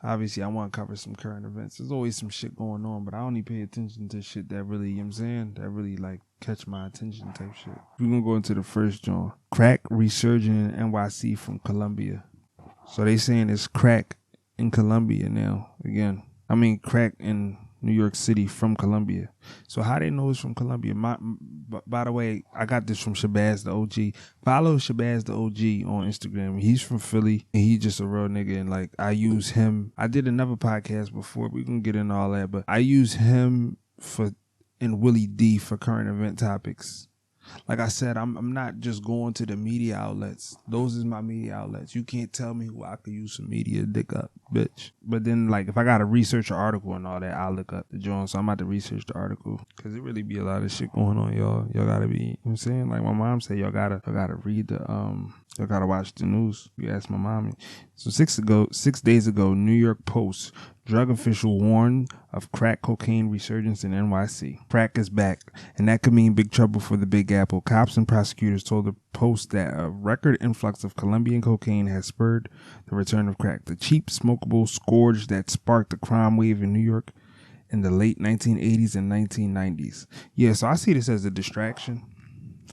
Obviously, I want to cover some current events. There's always some shit going on, but I only pay attention to shit that really, you know what I'm saying, that really like catch my attention type shit. We're going to go into the first joint. Crack resurging in NYC from Colombia. So they saying it's crack in Colombia now. Again, I mean crack in New York City from Colombia. So how they know it's from Colombia? By the way, I got this from Shabazz the OG. Follow Shabazz the OG on Instagram. He's from Philly and he's just a real nigga. And like I use him. I did another podcast before. We can get into all that, but I use him and Willie D for current event topics. Like I said, I'm not just going to the media outlets. Those is my media outlets. You can't tell me who I could use some media to dick up, bitch. But then, like, if I got to research an article and all that, I'll look up the joint. So I'm about to research the article. Because it really be a lot of shit going on, y'all. Y'all got to be, you know what I'm saying? Like my mom said, y'all got to read the, y'all got to watch the news. You ask my mommy. So 6 days ago, New York Post, drug official warned of crack cocaine resurgence in NYC. Crack is back, and that could mean big trouble for the Big Apple. Cops and prosecutors told the Post that a record influx of Colombian cocaine has spurred the return of crack, the cheap, smokable scourge that sparked the crime wave in New York in the late 1980s and 1990s. Yeah, so I see this as a distraction.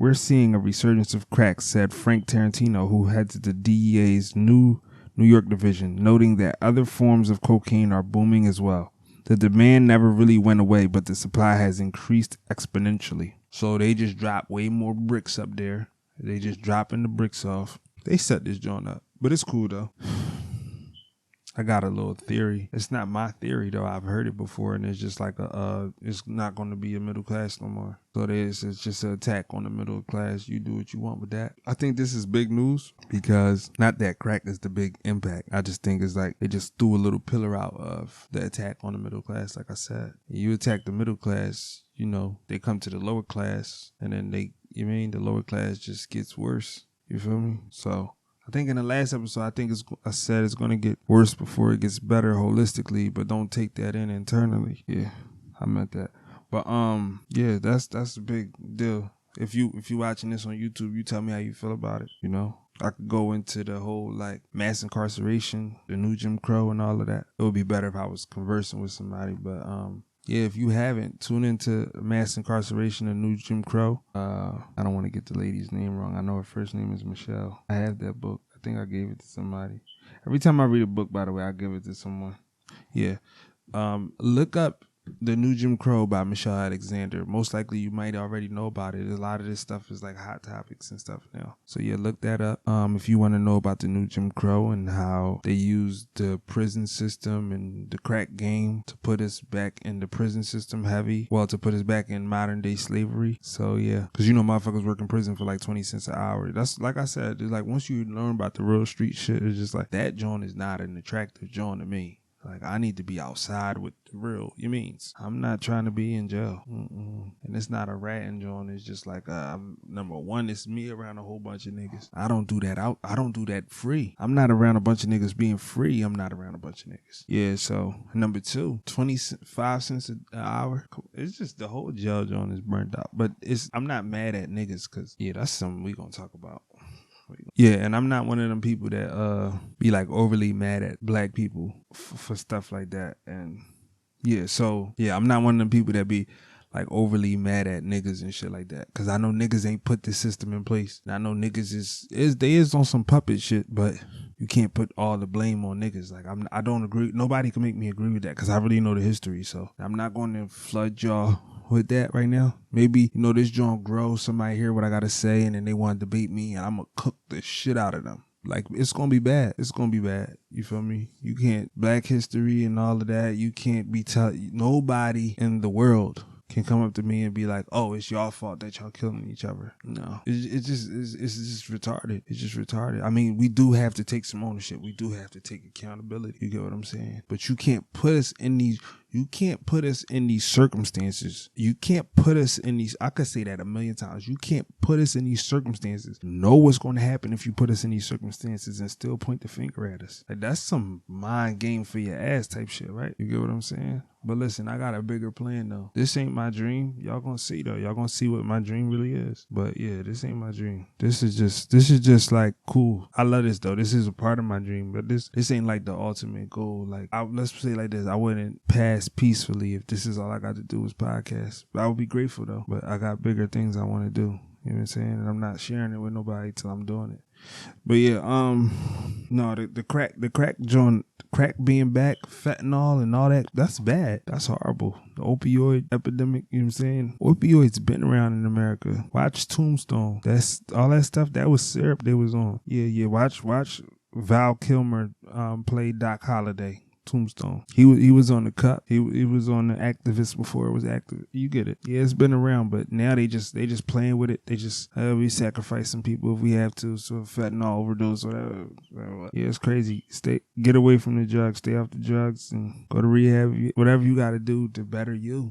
We're seeing a resurgence of crack, said Frank Tarantino, who heads the DEA's new New York division, noting that other forms of cocaine are booming as well. The demand never really went away, but the supply has increased exponentially. So they just dropped way more bricks up there. They just dropping the bricks off. They set this joint up, but it's cool though. I got a little theory. It's not my theory though. I've heard it before, and it's just like it's not going to be a middle class no more. So it's just an attack on the middle class. You do what you want with that. I think this is big news because not that crack is the big impact. I just think it's like they just threw a little pillar out of the attack on the middle class. Like I said, you attack the middle class, you know, they come to the lower class, and then the lower class just gets worse. You feel me? So I think in the last episode, I said it's going to get worse before it gets better holistically, but don't take that in internally. Yeah, I meant that. But yeah, that's a big deal. If you watching this on YouTube, you tell me how you feel about it. You know, I could go into the whole like mass incarceration, the new Jim Crow, and all of that. It would be better if I was conversing with somebody, but yeah, if you haven't, tune into Mass Incarceration and New Jim Crow. I don't want to get the lady's name wrong. I know her first name is Michelle. I have that book. I think I gave it to somebody. Every time I read a book, by the way, I give it to someone. Yeah. Look up The New Jim Crow by Michelle Alexander. Most likely you might already know about it. A lot of this stuff is like hot topics and stuff now. So yeah, look that up. If you want to know about the new Jim Crow and how they used the prison system and the crack game to put us back in the prison system heavy. Well, to put us back in modern day slavery. So yeah, because you know motherfuckers work in prison for like 20 cents an hour. That's like I said, it's like once you learn about the real street shit, it's just like that joint is not an attractive joint to me. Like, I need to be outside with the real, you means. I'm not trying to be in jail. And it's not a ratting joint. It's just like, number one, it's me around a whole bunch of niggas. I don't do that out. I don't do that free. I'm not around a bunch of niggas being free. I'm not around a bunch of niggas. Yeah, so, number two, 25 cents an hour. It's just the whole jail joint is burnt out. But I'm not mad at niggas because, yeah, that's something we gonna talk about. Yeah, and I'm not one of them people that be like overly mad at black people for stuff like that. And yeah, so yeah, I'm not one of them people that be like overly mad at niggas and shit like that. Cause I know niggas ain't put this system in place. And I know niggas they is on some puppet shit, but you can't put all the blame on niggas. Like I don't agree. Nobody can make me agree with that because I really know the history. So I'm not going to flood y'all with that right now. Maybe, you know, this joint grows, somebody hear what I gotta say, and then they want to debate me, and I'm gonna cook the shit out of them. Like, it's gonna be bad. It's gonna be bad. You feel me? You can't, black history and all of that, you can't be nobody in the world can come up to me and be like, oh, it's your fault that y'all killing each other. No. It's just retarded. It's just retarded. I mean, we do have to take some ownership. We do have to take accountability. You get what I'm saying? But you can't put us in these, You can't put us in these circumstances. You can't put us in these, I could say that a million times. You can't put us in these circumstances. Know what's going to happen if you put us in these circumstances and still point the finger at us. Like, that's some mind game for your ass type shit, right? You get what I'm saying? But listen, I got a bigger plan though. This ain't my dream. Y'all gonna see though. Y'all gonna see what my dream really is. But yeah, this ain't my dream. This is just like cool. I love this though. This is a part of my dream. But this ain't like the ultimate goal. Like, let's say like this. I wouldn't pass peacefully if this is all I got to do is podcast. But I would be grateful though. But I got bigger things I want to do. You know what I'm saying? And I'm not sharing it with nobody till I'm doing it. But yeah, no, the crack joint, crack being back, fentanyl and all that, that's bad. That's horrible. The opioid epidemic, you know what I'm saying? Opioids been around in America. Watch Tombstone. That's all that stuff. That was syrup they was on. Yeah. Watch Val Kilmer play Doc Holliday. Tombstone. He was on the cut. He was on the activist before it was active. You get it. Yeah, it's been around, but now they just playing with it. They just we sacrificing people if we have to. So fentanyl overdose, whatever. Yeah, it's crazy. Get away from the drugs. Stay off the drugs and go to rehab. Whatever you got to do to better you.